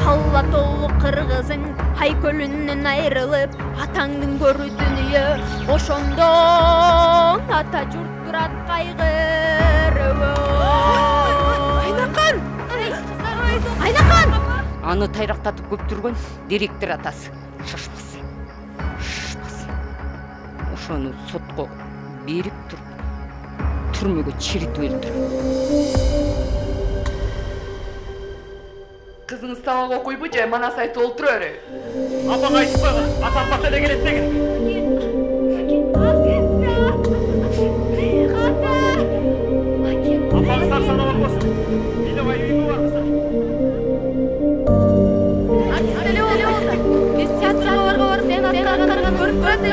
Алла толы қырғызың Айкөлүнөн айрылып атаңдын көрү дүнүйө ошондон ата журт турат кайгырып Айнакан Аны тайрактатып көптүргөн директор атасы шашпас. Ошону сотко берип туруп түрмөгө чиритип өлтүрөт. Kızınız sağ okuyup je mana sayt olturuyor. Апаң айтып қойған, атам бақта да келет деген. Апаң сарсана болсын. Мені үйімі бар мыса. Біз театрға барып сен аттарған көріп тұрады.